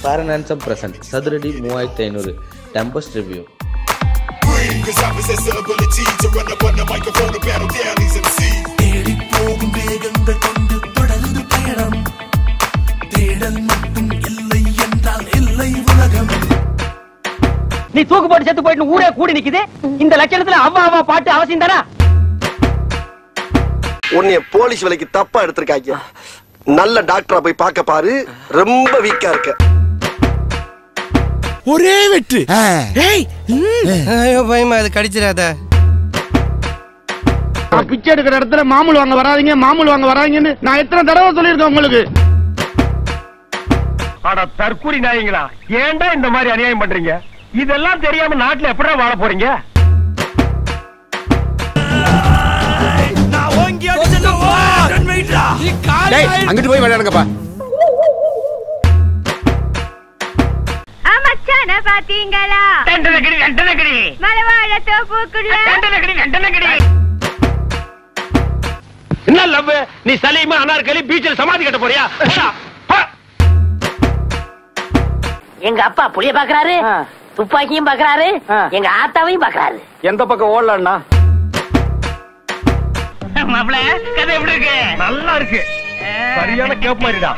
Fair and Handsome present சதுரடி 3500 Tempest review. நீ தூக்கு போட்டு செத்து போயிட்டு ஊரே கூடி நிக்குது. இந்த லட்சணத்துல அவ்வா அவ்வா பாட்டு அவசியம் தானா? உன்னைய போலீஸ் வேலைக்கு தப்பா எடுத்திருக்காங்க. நல்ல டாக்டரா போய் பார்க்க பாரு. ரொம்ப வீக்கா இருக்க. ஒரே வெட்டு. ஏய் ஐயோ பயமா அது கடிச்சிராத. பிச்சை எடுக்கிற இடத்துல மாமூல் வாங்க வராதீங்கன்னு நான் எத்தனை தடவை சொல்லியிருக்கேன் உங்களுக்கு. அட தற்கூரி நாயங்களா, ஏன்டா இந்த மாதிரி அநியாயம் பண்றீங்க? இதெல்லாம் தெரியாம நாட்டுல எப்படா வாழ போறீங்க? அங்கிட்டு போய் விளையாடுங்கப்பா. அமச்சான பாத்தீங்களா? கண்டனகிரி மலவாழ தோப்புக்குள்ள கண்டனகிரி. என்ன லவ்? நீ சலீமா அனார்கலி பீச்சில் சமாதி கட்ட போறியா? எங்க அப்பா புளிய பாக்குறாரு, துப்பாக்கியும் பாக்குறாரு, எங்க ஆத்தாவையும் பாக்குறாரு. எந்த பக்கம் ஓடலன்னா? மாப்ள கதை எப்படி இருக்கு? நல்லா இருக்கு. சரியான கேப் மாதிரிடா.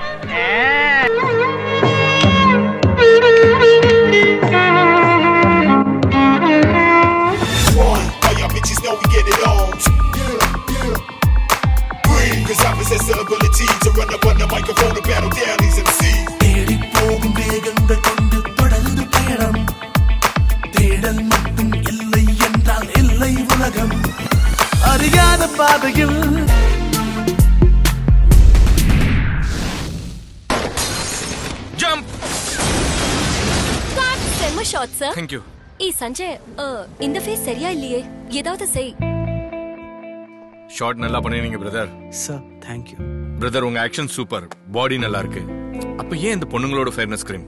அறியாத பாதையில் ஜம்ப். செம்ம shot sir. Thank you. Sanjay, இந்த ஃபேஸ் சரியா இல்லையே, ஏதாவது செய். ஷாட் நல்லா பண்ணினீங்க brother. Sir thank you. Brother உங்க ஆக்ஷன் சூப்பர், பாடி நல்லா இருக்கு. அப்ப ஏன் இந்த பொண்ணுங்களோட ஃபேர்னஸ் கிரீம்?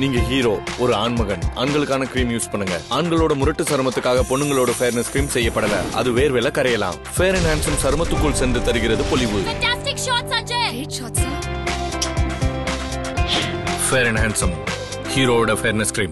நீங்க ஹீரோ, ஒரு ஆண்மகன், ஆண்களுக்கான கிரீம் யூஸ் பண்ணுங்க. ஆண்களோட முரட்டு சருமத்துக்காக பொண்ணுங்களோட ஃபேர்னஸ் கிரீம் செய்யப்படல. அது வேர்வையில கரையலாம். ஃபேர் அண்ட் ஹேண்ட்ஸம் சருமத்துக்குள் சென்று தருகிறது பொலிவு. Fantastic shot Sanjay. Great shot sir. Fair and handsome ஹீரோவோட ஃபேர்னஸ் கிரீம்.